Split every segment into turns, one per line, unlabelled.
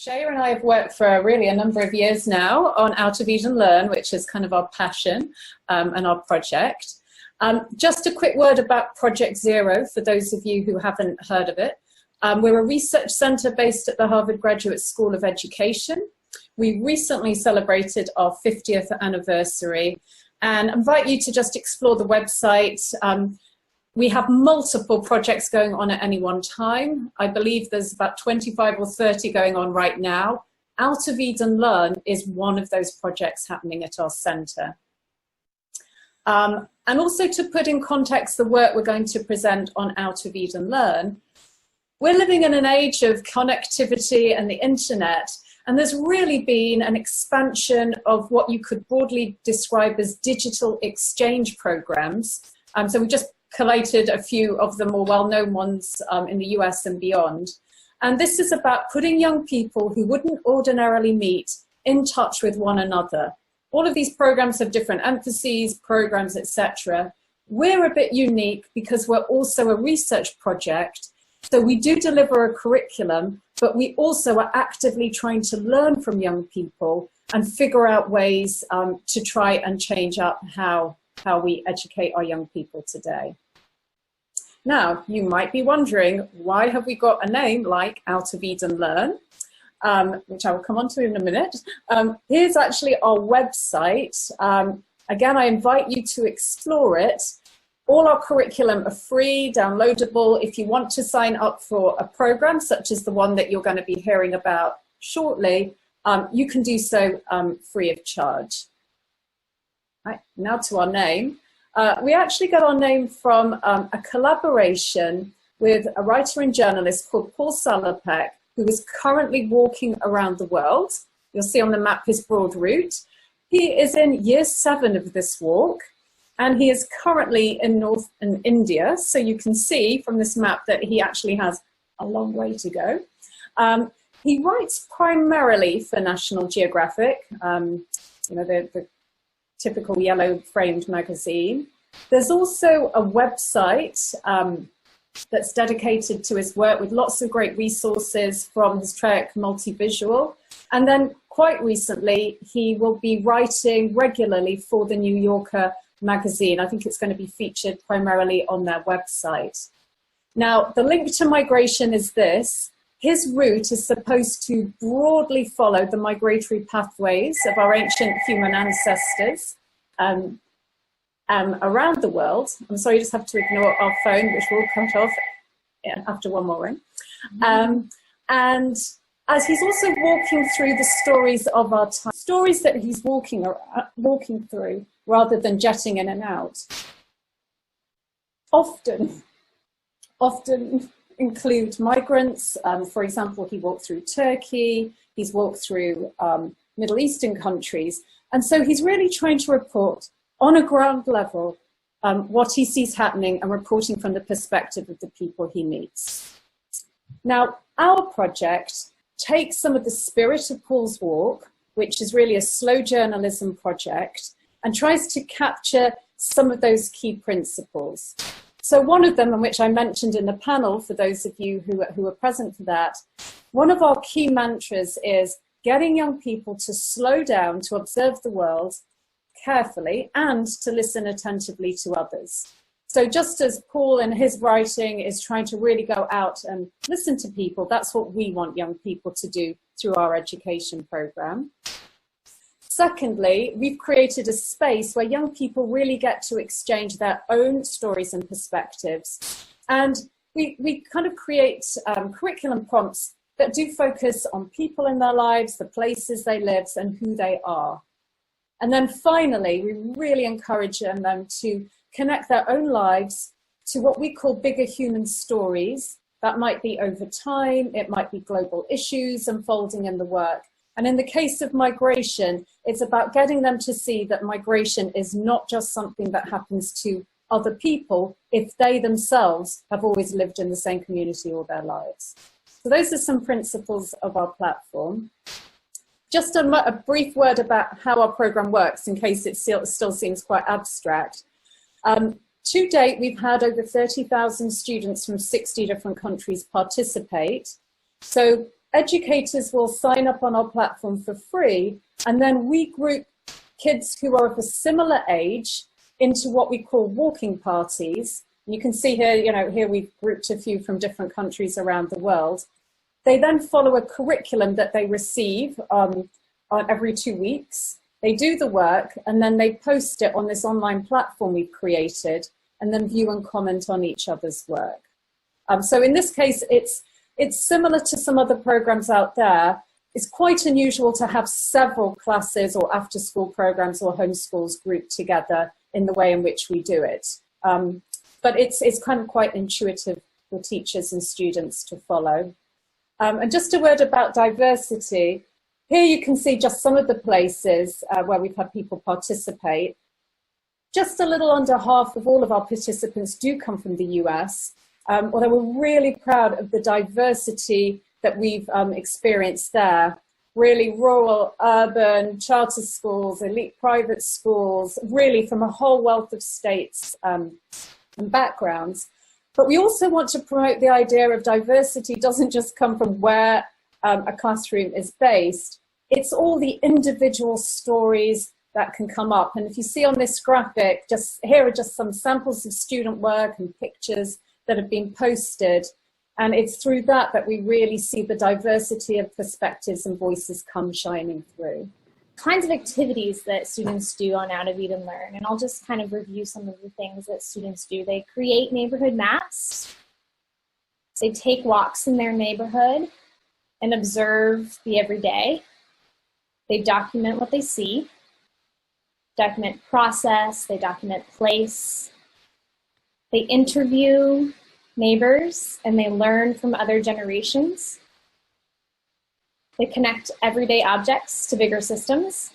Sheya and I have worked for really a number of years now on Out of Eden Learn, which is kind of our passion and our project. Just a quick word about Project Zero for those of you who haven't heard of it. We're a research centre based at the Harvard Graduate School of Education. We recently celebrated our 50th anniversary and invite you to just explore the website. We have multiple projects going on at any one time. I believe there's about 25 or 30 going on right now. Out of Eden Learn is one of those projects happening at our centre. And also to put in context the work we're going to present on Out of Eden Learn, we're living in an age of connectivity and the internet, and there's really been an expansion of what you could broadly describe as digital exchange programs. So we just collated a few of the more well-known ones in the US and beyond. And this is about putting young people who wouldn't ordinarily meet in touch with one another. All of these programs have different emphases, programs, etc. We're a bit unique because we're also a research project. So we do deliver a curriculum, but we also are actively trying to learn from young people and figure out ways to try and change up how we educate our young people today. Now, you might be wondering, why have we got a name like Out of Eden Learn, which I will come on to in a minute. Here's actually our website. Again, I invite you to explore it. All our curriculum are free, downloadable. If you want to sign up for a program, such as the one that you're going to be hearing about shortly, you can do so free of charge. Right, now to our name. We actually got our name from a collaboration with a writer and journalist called Paul Salopek, who is currently walking around the world. You'll see on the map his broad route. He is in year 7 of this walk, and he is currently in India. So you can see from this map that he actually has a long way to go. He writes primarily for National Geographic, you know, the typical yellow framed magazine. There's also a website that's dedicated to his work with lots of great resources from his Trek Multivisual. And then quite recently, he will be writing regularly for the New Yorker magazine. I think it's going to be featured primarily on their website. Now, the link to migration is this. His route is supposed to broadly follow the migratory pathways of our ancient human ancestors around the world. I'm sorry, you just have to ignore our phone, which will cut off after one more ring. And as he's also walking through the stories of our time, stories that he's walking through rather than jetting in and out, often include migrants. For example, he walked through Turkey, he's walked through Middle Eastern countries. And so he's really trying to report on a ground level what he sees happening and reporting from the perspective of the people he meets. Now, our project takes some of the spirit of Paul's walk, which is really a slow journalism project, and tries to capture some of those key principles. So one of them, and which I mentioned in the panel for those of you who were present for that, one of our key mantras is getting young people to slow down, to observe the world carefully, and to listen attentively to others. So just as Paul in his writing is trying to really go out and listen to people, that's what we want young people to do through our education program. Secondly, we've created a space where young people really get to exchange their own stories and perspectives. And we kind of create curriculum prompts that do focus on people in their lives, the places they live, and who they are. And then finally, we really encourage them to connect their own lives to what we call bigger human stories. That might be over time, it might be global issues unfolding in the work. And in the case of migration, it's about getting them to see that migration is not just something that happens to other people if they themselves have always lived in the same community all their lives. So those are some principles of our platform. Just a brief word about how our program works, in case it still seems quite abstract. To date, we've had over 30,000 students from 60 different countries participate. So educators will sign up on our platform for free, and then we group kids who are of a similar age into what we call walking parties. You can see here, here we've grouped a few from different countries around the world. They then follow a curriculum that they receive on every 2 weeks. They do the work, and then they post it on this online platform we've created, and then view and comment on each other's work. So in this case, it's similar to some other programs out there. It's quite unusual to have several classes or after-school programs or homeschools grouped together in the way in which we do it. But it's kind of quite intuitive for teachers and students to follow. And just a word about diversity. Here you can see just some of the places where we've had people participate. Just a little under half of all of our participants do come from the US, although we're really proud of the diversity that we've experienced there. Really rural, urban, charter schools, elite private schools, really from a whole wealth of states and backgrounds. But we also want to promote the idea of diversity doesn't just come from where a classroom is based. It's all the individual stories that can come up. And if you see on this graphic, here are just some samples of student work and pictures that have been posted. And it's through that that we really see the diversity of perspectives and voices come shining through.
Kinds of activities that students do on Out of Eden Learn, and I'll just kind of review some of the things that students do. They create neighborhood maps. They take walks in their neighborhood and observe the everyday. They document what they see, document process, they document place. They interview neighbors and they learn from other generations. They connect everyday objects to bigger systems.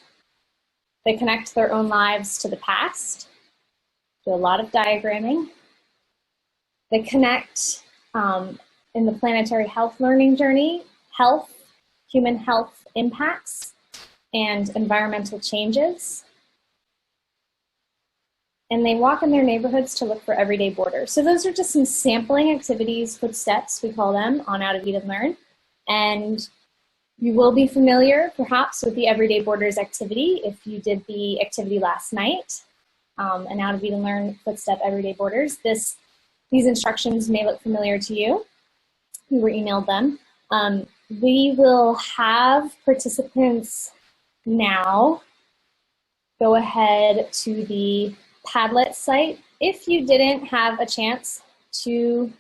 They connect their own lives to the past. Do a lot of diagramming. They connect in the planetary health learning journey, health, human health impacts, and environmental changes. And they walk in their neighborhoods to look for everyday borders. So those are just some sampling activities, footsteps, we call them, on Out of Eden Learn. And you will be familiar, perhaps, with the Everyday Borders activity if you did the activity last night, an Out of Eden Learn Footstep Everyday Borders. These instructions may look familiar to you. You were emailed them. We will have participants now go ahead to the Padlet site. If you didn't have a chance to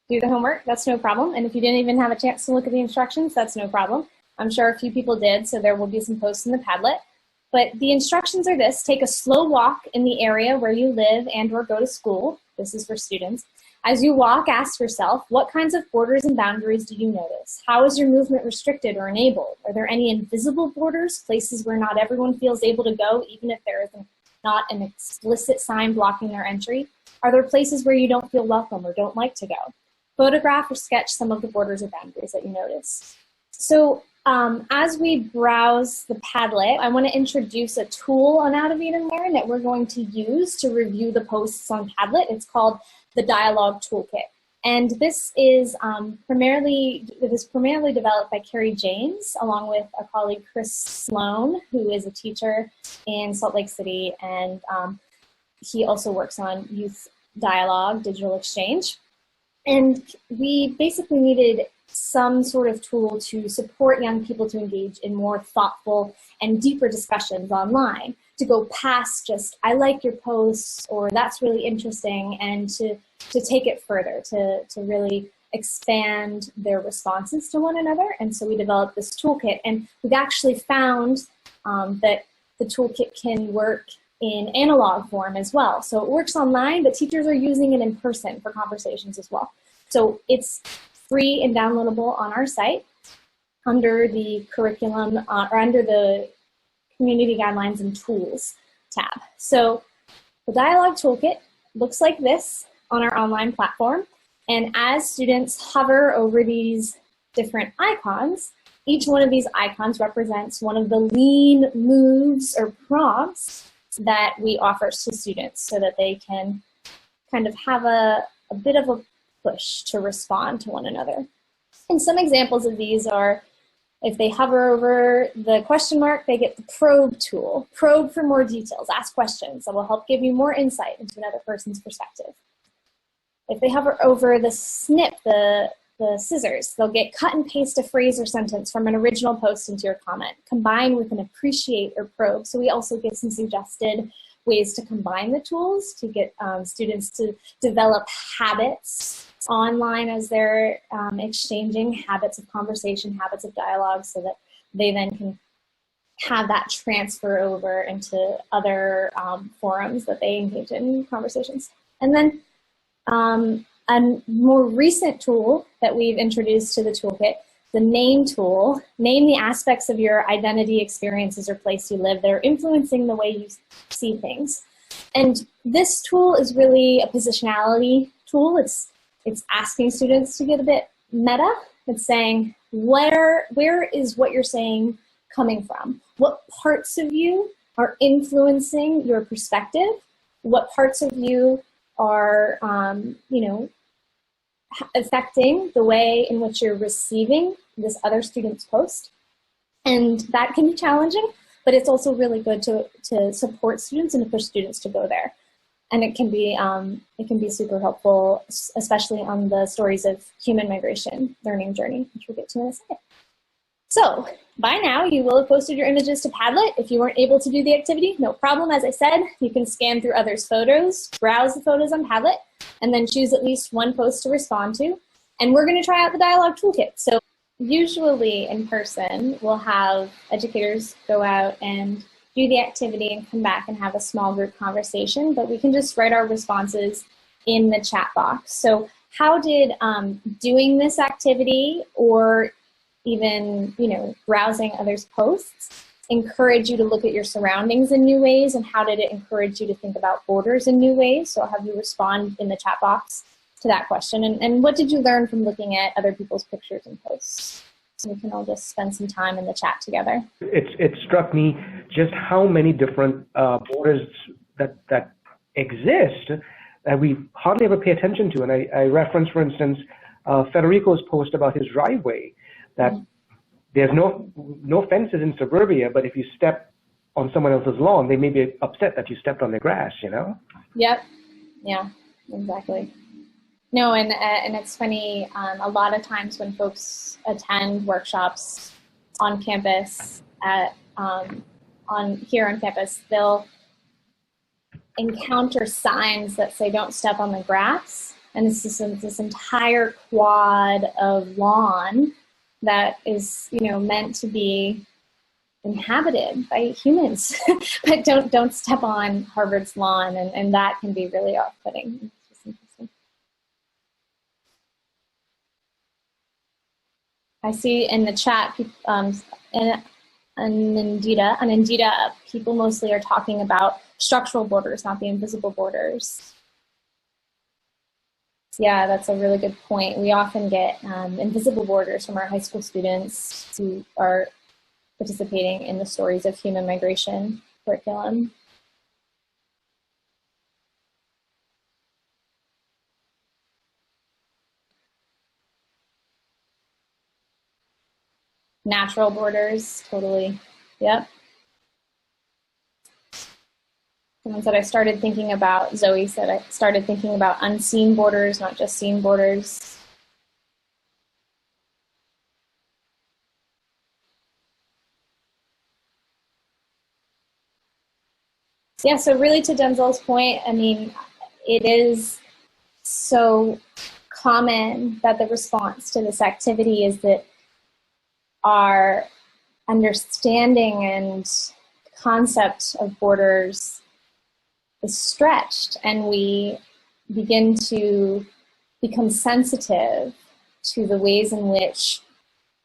do the homework, that's no problem. And if you didn't even have a chance to look at the instructions, that's no problem. I'm sure a few people did, so there will be some posts in the Padlet. But the instructions are this: take a slow walk in the area where you live and or go to school. This is for students. As you walk, ask yourself, what kinds of borders and boundaries do you notice? How is your movement restricted or enabled? Are there any invisible borders, places where not everyone feels able to go, even if there is not an explicit sign blocking their entry? Are there places where you don't feel welcome or don't like to go? Photograph or sketch some of the borders or boundaries that you notice. So as we browse the Padlet, I want to introduce a tool on Out of Eden Learn that we're going to use to review the posts on Padlet. It's called the Dialog Toolkit. And this is primarily developed by Carrie James, along with a colleague, Chris Sloan, who is a teacher in Salt Lake City, and he also works on youth dialogue, digital exchange. And we basically needed some sort of tool to support young people to engage in more thoughtful and deeper discussions online, to go past just, I like your posts, or that's really interesting, and to take it further, to really expand their responses to one another. And so we developed this toolkit, and we've actually found that the toolkit can work in analog form as well. So it works online, but teachers are using it in person for conversations as well. So it's free and downloadable on our site under the curriculum or under the community guidelines and tools tab. So the Dialog Toolkit looks like this on our online platform. And as students hover over these different icons, each one of these icons represents one of the lean moves or prompts that we offer to students so that they can kind of have a bit of a push to respond to one another. And some examples of these are, if they hover over the question mark, they get the probe tool. Probe for more details, ask questions that will help give you more insight into another person's perspective. If they hover over the snip, the scissors, they'll get cut and paste a phrase or sentence from an original post into your comment, combined with an appreciate or probe. So we also give some suggested ways to combine the tools to get students to develop habits online as they're exchanging, habits of conversation, habits of dialogue, so that they then can have that transfer over into other forums that they engage in conversations. And then a more recent tool that we've introduced to the toolkit, the name tool. Name the aspects of your identity, experiences, or place you live that are influencing the way you see things. And this tool is really a positionality tool. It's asking students to get a bit meta. It's saying, where is what you're saying coming from? What parts of you are influencing your perspective? What parts of you are, affecting the way in which you're receiving this other student's post? And that can be challenging, but it's also really good to support students and to push students to go there. And it can be super helpful, especially on the stories of human migration learning journey, which we'll get to in a second. So by now, you will have posted your images to Padlet. If you weren't able to do the activity, no problem. As I said, you can scan through others' photos, browse the photos on Padlet, and then choose at least one post to respond to. And we're going to try out the Dialog Toolkit. So usually in person, we'll have educators go out and do the activity and come back and have a small group conversation, but we can just write our responses in the chat box. So how did doing this activity, or even browsing others' posts, encourage you to look at your surroundings in new ways, and how did it encourage you to think about borders in new ways? So I'll have you respond in the chat box to that question. And what did you learn from looking at other people's pictures and posts? So we can all just spend some time in the chat together.
It struck me just how many different borders that exist that we hardly ever pay attention to. And I referenced, for instance, Federico's post about his driveway, that there's no fences in suburbia, but if you step on someone else's lawn, they may be upset that you stepped on their grass,
Yep. Yeah, exactly. No, and it's funny, a lot of times when folks attend workshops on campus, here on campus, they'll encounter signs that say don't step on the grass, and it's this entire quad of lawn that is meant to be inhabited by humans, but don't step on Harvard's lawn, and that can be really off-putting. I see in the chat, Anindita, people mostly are talking about structural borders, not the invisible borders. Yeah, that's a really good point. We often get invisible borders from our high school students who are participating in the Stories of Human Migration curriculum. Natural borders, totally. Yep. Someone said I started thinking about, Zoe said I started thinking about unseen borders, not just seen borders. Yeah, so really to Denzel's point, I mean, it is so common that the response to this activity is that our understanding and concept of borders is stretched, and we begin to become sensitive to the ways in which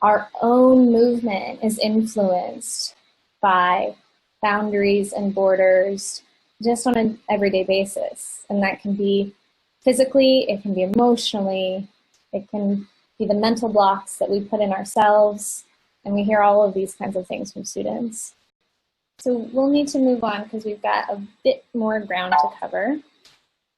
our own movement is influenced by boundaries and borders just on an everyday basis. And that can be physically, it can be emotionally, it can be the mental blocks that we put in ourselves, and we hear all of these kinds of things from students. So we'll need to move on because we've got a bit more ground to cover.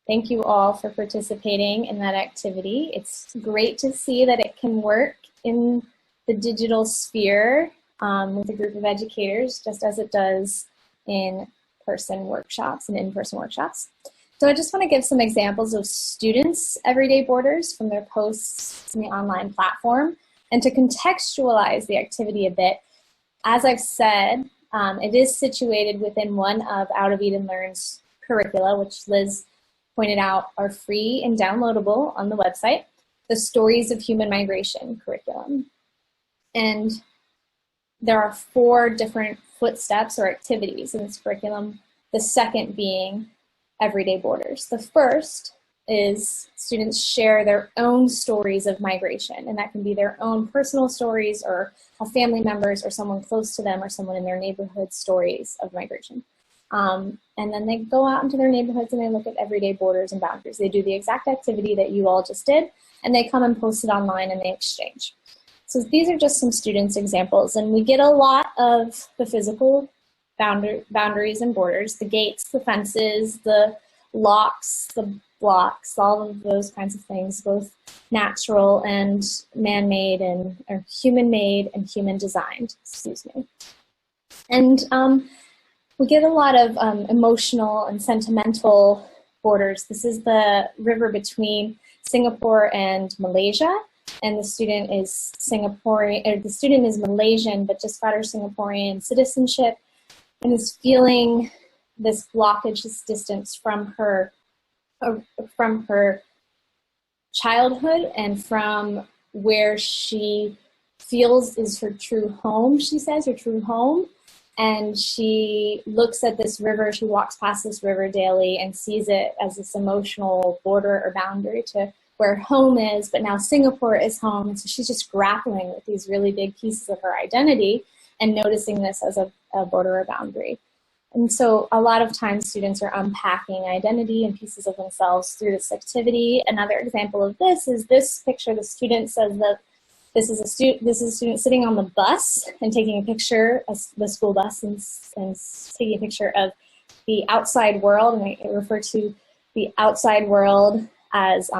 Thank you all for participating in that activity. It's great to see that it can work in the digital sphere with a group of educators, just as it does in person workshops and in-person workshops. So I just want to give some examples of students' everyday borders from their posts in the online platform. And to contextualize the activity a bit, as I've said, it is situated within one of Out of Eden Learn's curricula, which Liz pointed out are free and downloadable on the website, the Stories of Human Migration curriculum. And there are 4 different footsteps or activities in this curriculum, the second being everyday borders. The first is students share their own stories of migration, and that can be their own personal stories or a family members or someone close to them or someone in their neighborhood stories of migration. And then they go out into their neighborhoods and they look at everyday borders and boundaries. They do the exact activity that you all just did, and they come and post it online and they exchange. So these are just some students' examples, and we get a lot of the physical boundaries and borders, the gates, the fences, the locks, the blocks, all of those kinds of things, both natural and man-made and or human-made and human-designed, excuse me. And we get a lot of emotional and sentimental borders. This is the river between Singapore and Malaysia, and the student is Singaporean, or the student is Malaysian, but just got her Singaporean citizenship, and is feeling this blockage, this distance from her childhood and from where she feels is her true home, she says, her true home. And she looks at this river, she walks past this river daily and sees it as this emotional border or boundary to where home is, but now Singapore is home. And so she's just grappling with these really big pieces of her identity and noticing this as a border or boundary. And so a lot of times students are unpacking identity and pieces of themselves through this activity. Another example of this is this picture. The student says that this is a student sitting on the bus and taking a picture of the school bus and taking a picture of the outside world. And I refer to the outside world as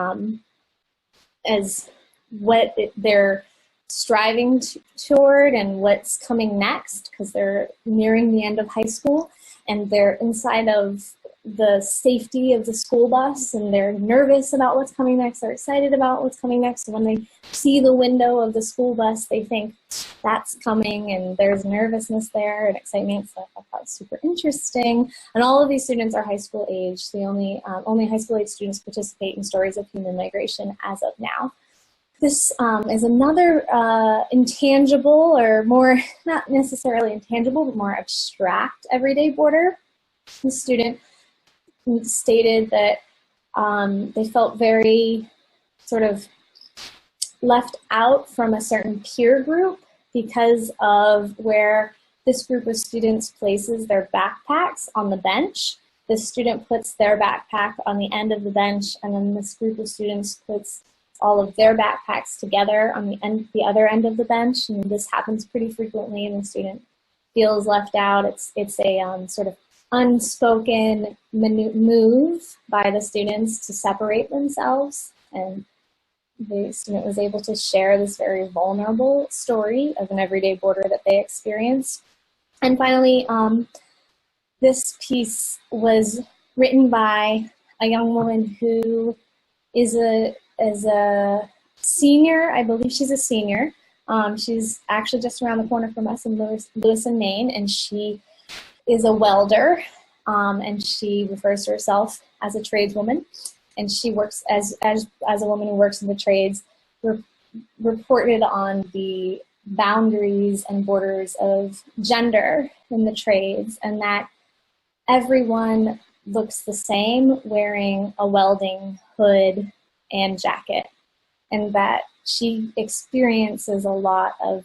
what they're striving toward and what's coming next, because they're nearing the end of high school and they're inside of the safety of the school bus and they're nervous about what's coming next, they're excited about what's coming next. And when they see the window of the school bus, they think that's coming, and there's nervousness there and excitement. So I thought that was super interesting. And all of these students are high school age. The only high school age students participate in Stories of Human Migration as of now. This is another intangible, or more, not necessarily intangible, but more abstract everyday border. The student stated that they felt very sort of left out from a certain peer group because of where this group of students places their backpacks on the bench. The student puts their backpack on the end of the bench, and then this group of students puts all of their backpacks together on the other end of the bench, and this happens pretty frequently, and the student feels left out. It's a sort of unspoken move by the students to separate themselves, and the student was able to share this very vulnerable story of an everyday border that they experienced. And finally, this piece was written by a young woman who is a senior. I believe she's a senior. She's actually just around the corner from us in Lewiston, Maine, and she is a welder, and she refers to herself as a tradeswoman, and she works as a woman who works in the trades, reported on the boundaries and borders of gender in the trades, and that everyone looks the same wearing a welding hood and jacket, and that she experiences a lot of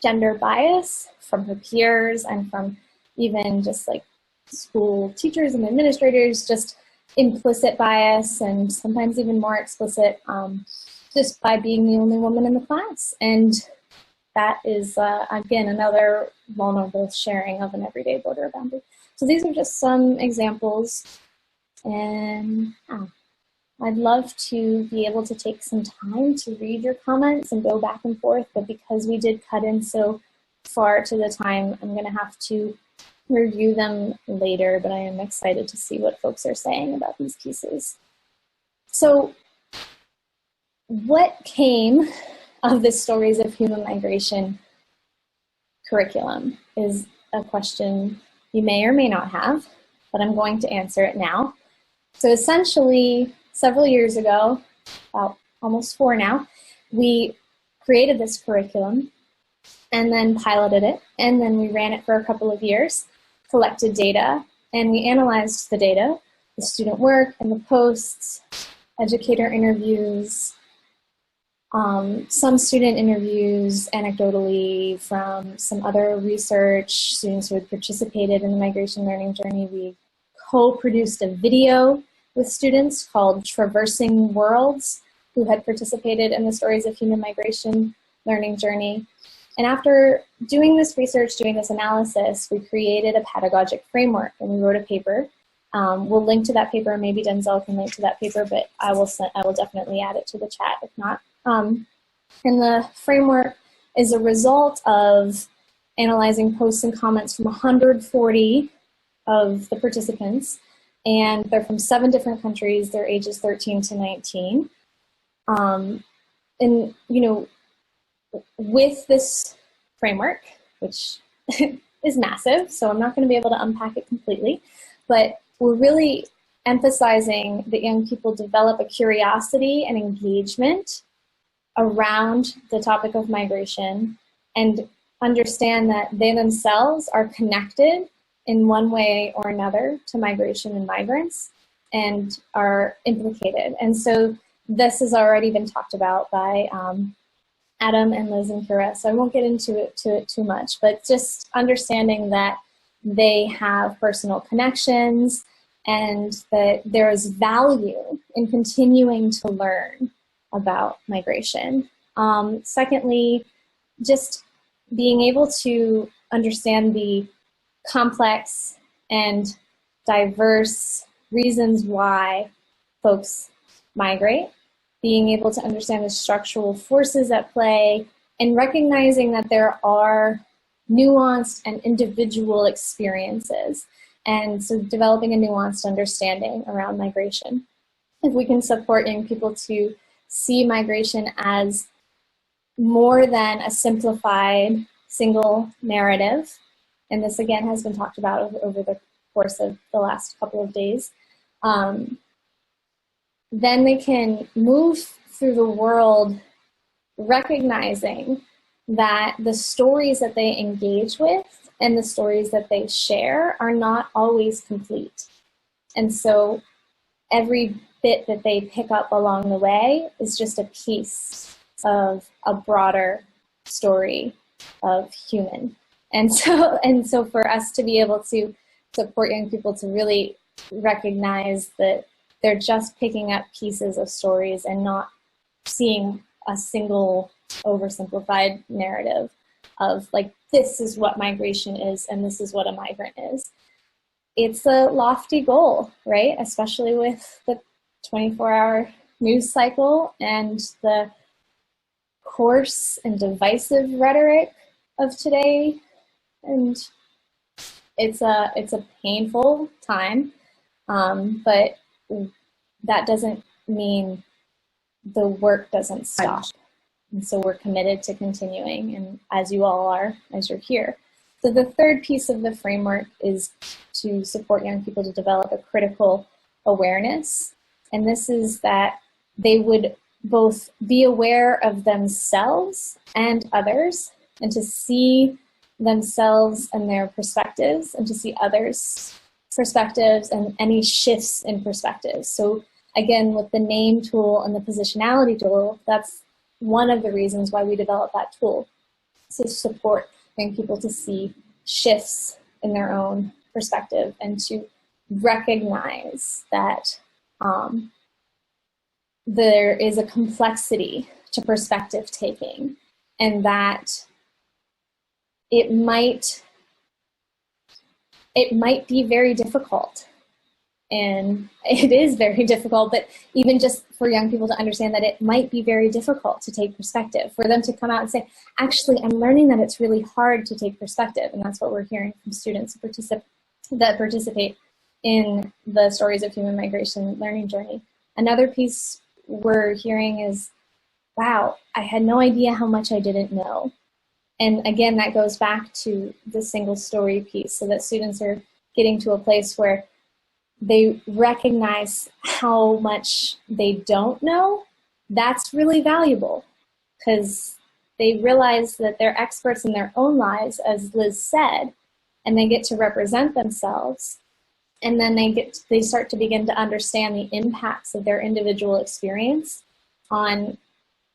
gender bias from her peers and from even just like school teachers and administrators, just implicit bias and sometimes even more explicit just by being the only woman in the class. And that is, again, another vulnerable sharing of an everyday border boundary. So these are just some examples And I'd love to be able to take some time to read your comments and go back and forth, but because we did cut in so far to the time, I'm going to have to review them later, but I am excited to see what folks are saying about these pieces. So what came of the Stories of Human Migration curriculum is a question you may or may not have, but I'm going to answer it now. So essentially, several years ago, about almost 4 now, we created this curriculum and then piloted it, and then we ran it for a couple of years, collected data, and we analyzed the data, the student work and the posts, educator interviews, some student interviews anecdotally from some other research, students who had participated in the migration learning journey. We co-produced a video with students called Traversing Worlds, who had participated in the Stories of Human Migration learning journey. And after doing this research, doing this analysis, we created a pedagogic framework and we wrote a paper. We'll link to that paper. Maybe Denzel can link to that paper, but I will definitely add it to the chat if not. And the framework is a result of analyzing posts and comments from 140 of the participants, and they're from 7 different countries. They're ages 13 to 19. And, you know, with this framework, which is massive, so I'm not going to be able to unpack it completely, but we're really emphasizing that young people develop a curiosity and engagement around the topic of migration and understand that they themselves are connected in one way or another to migration and migrants and are implicated. And so this has already been talked about by Adam and Liz and Kira, so I won't get into it too much, but just understanding that they have personal connections and that there is value in continuing to learn about migration. Secondly, just being able to understand the complex and diverse reasons why folks migrate, being able to understand the structural forces at play, and recognizing that there are nuanced and individual experiences. And so developing a nuanced understanding around migration. If we can support young people to see migration as more than a simplified single narrative, and this again has been talked about over the course of the last couple of days, then they can move through the world recognizing that the stories that they engage with and the stories that they share are not always complete. And so every bit that they pick up along the way is just a piece of a broader story of human. And so for us to be able to support young people to really recognize that they're just picking up pieces of stories and not seeing a single oversimplified narrative of like, this is what migration is and this is what a migrant is. It's a lofty goal, right? Especially with the 24-hour news cycle and the coarse and divisive rhetoric of today. And it's a painful time, but that doesn't mean the work doesn't stop. And so we're committed to continuing, and as you all are, as you're here. So the third piece of the framework is to support young people to develop a critical awareness. And this is that they would both be aware of themselves and others, and to see themselves and their perspectives, and to see others' perspectives and any shifts in perspectives. So again, with the name tool and the positionality tool, that's one of the reasons why we developed that tool, to support young people to see shifts in their own perspective and to recognize that there is a complexity to perspective taking, and that it might be very difficult And it is very difficult, but even just for young people to understand that it might be very difficult to take perspective, for them to come out and say, actually, I'm learning that it's really hard to take perspective. And that's what we're hearing from students that participate in the Stories of Human Migration learning journey. Another piece we're hearing is, wow, I had no idea how much I didn't know. And again, that goes back to the single story piece, so that students are getting to a place where they recognize how much they don't know. That's really valuable, because they realize that they're experts in their own lives, as Liz said, and they get to represent themselves. And then they start to begin to understand the impacts of their individual experience on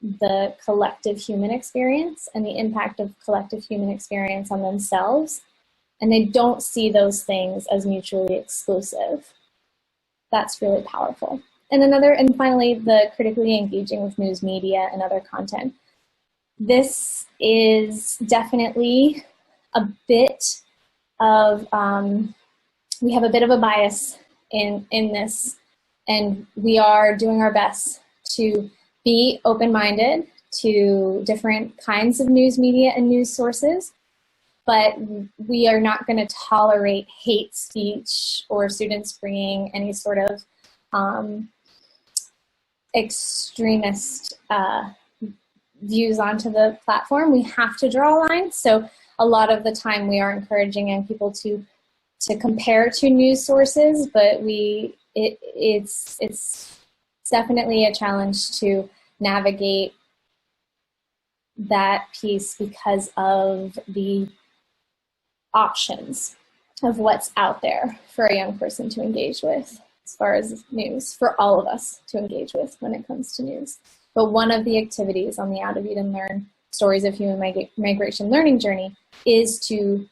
the collective human experience and the impact of collective human experience on themselves. And they don't see those things as mutually exclusive. That's really powerful. And finally, the critically engaging with news media and other content. This is definitely a bit of, we have a bit of a bias in this, and we are doing our best to be open-minded to different kinds of news media and news sources, but we are not going to tolerate hate speech or students bringing any sort of extremist views onto the platform. We have to draw a line. So a lot of the time we are encouraging young people to compare to news sources, but it's definitely a challenge to navigate that piece because of the options of what's out there for a young person to engage with as far as news, for all of us to engage with when it comes to news. But one of the activities on the Out of Eden Learn Stories of Human Migration learning journey is to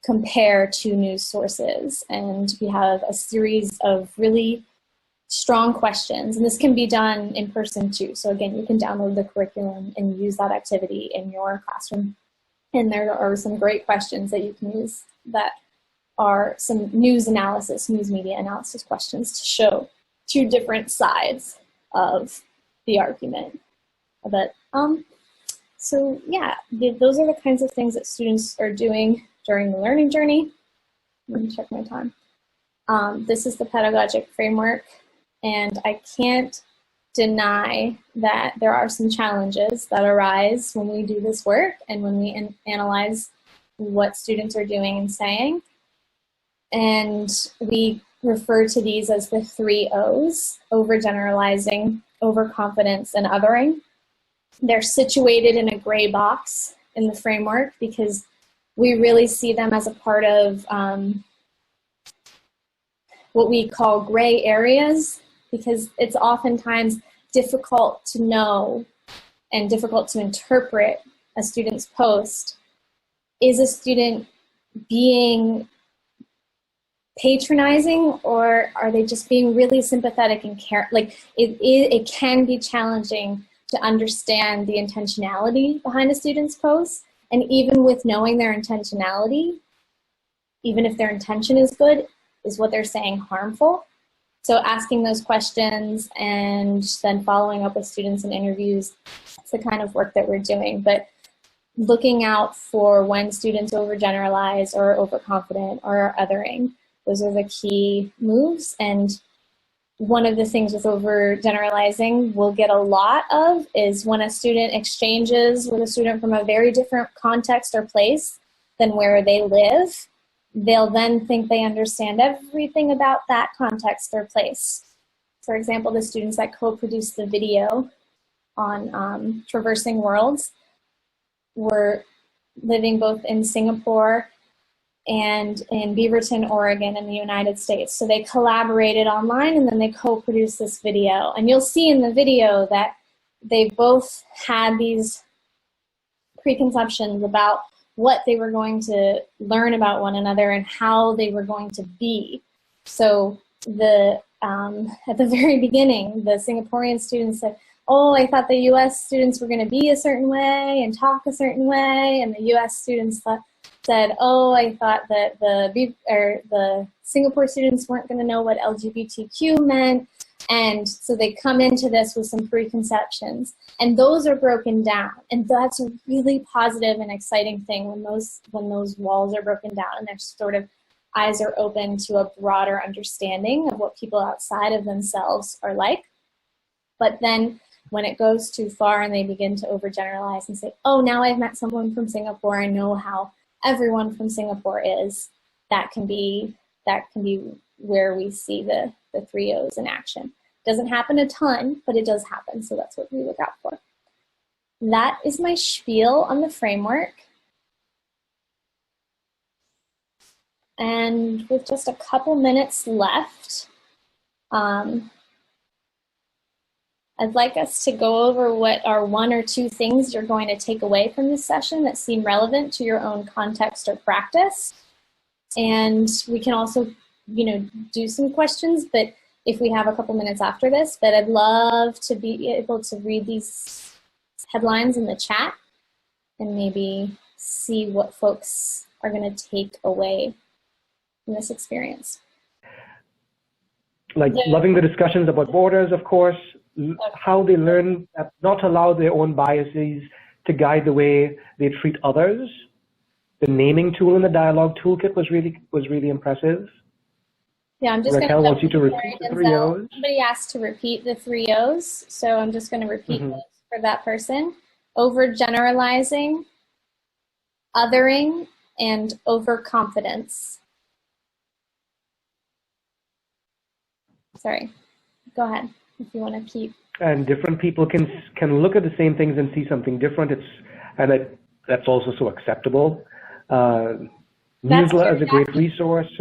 compare two news sources. And we have a series of really strong questions, and this can be done in person too. So again, you can download the curriculum and use that activity in your classroom. And there are some great questions that you can use that are some news media analysis questions to show two different sides of the argument. But so yeah, those are the kinds of things that students are doing during the learning journey. Let me check my time. This is the pedagogic framework, and I can't deny that there are some challenges that arise when we do this work and when we analyze what students are doing and saying. And we refer to these as the 3 O's: overgeneralizing, overconfidence, and othering. They're situated in a gray box in the framework because we really see them as a part of what we call gray areas, because it's oftentimes difficult to know and difficult to interpret a student's post. Is a student being patronizing, or are they just being really sympathetic and care? Like it can be challenging to understand the intentionality behind a student's post. And even with knowing their intentionality, even if their intention is good, is what they're saying harmful? So asking those questions and then following up with students in interviews, it's the kind of work that we're doing. But looking out for when students overgeneralize or overconfident or are othering, those are the key moves. And one of the things with overgeneralizing we'll get a lot of is when a student exchanges with a student from a very different context or place than where they live, they'll then think they understand everything about that context or place. For example, the students that co-produced the video on Traversing Worlds were living both in Singapore and in Beaverton, Oregon in the United States. So they collaborated online and then they co-produced this video. And you'll see in the video that they both had these preconceptions about what they were going to learn about one another and how they were going to be. So at the very beginning, the Singaporean students said, oh, I thought the US students were going to be a certain way and talk a certain way. And the US students thought, said, oh, I thought that the Singapore students weren't going to know what LGBTQ meant. And so they come into this with some preconceptions, and those are broken down. And that's a really positive and exciting thing when those walls are broken down and their sort of eyes are open to a broader understanding of what people outside of themselves are like. But then when it goes too far and they begin to overgeneralize and say, oh, now I've met someone from Singapore, I know how everyone from Singapore is, that can be where we see the 3 O's in action. Doesn't happen a ton, but it does happen, so that's what we look out for. That is my spiel on the framework. And with just a couple minutes left, I'd like us to go over what are 1 or 2 things you're going to take away from this session that seem relevant to your own context or practice. And we can also, do some questions, but if we have a couple minutes after this, but I'd love to be able to read these headlines in the chat and maybe see what folks are going to take away from this experience.
Like loving the discussions about borders, of course, how they learn not to allow their own biases to guide the way they treat others. The naming tool in the Dialog Toolkit was really impressive.
Yeah, I'm just going to
wants you to repeat the 3 O's.
Somebody asked to repeat the 3 O's, so I'm just going to repeat those for that person. Overgeneralizing, othering, and overconfidence. Sorry, go ahead if you want to keep.
And different people can look at the same things and see something different. That's also so acceptable. Newsletter is a great resource.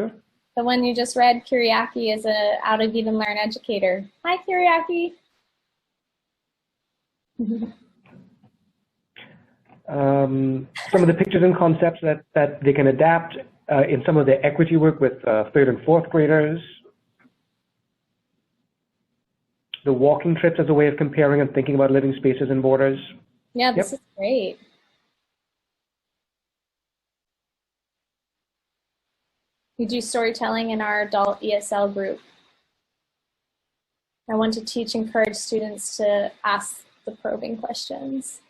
The one you just read, Kyriaki, is a Out of Eden Learn educator. Hi, Kyriaki.
Some of the pictures and concepts that they can adapt in some of their equity work with 3rd and 4th graders. The walking trips as a way of comparing and thinking about living spaces and borders.
Yeah, this is great. We do storytelling in our adult ESL group. I want to encourage students to ask the probing questions.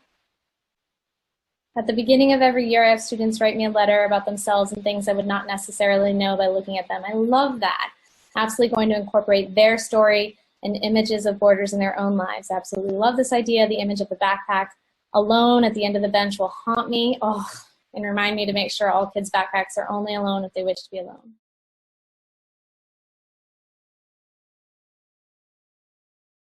At the beginning of every year, I have students write me a letter about themselves and things I would not necessarily know by looking at them. I love that. Absolutely going to incorporate their story and images of borders in their own lives. I absolutely love this idea. The image of the backpack alone at the end of the bench will haunt me. Oh, and remind me to make sure all kids' backpacks are only alone if they wish to be alone.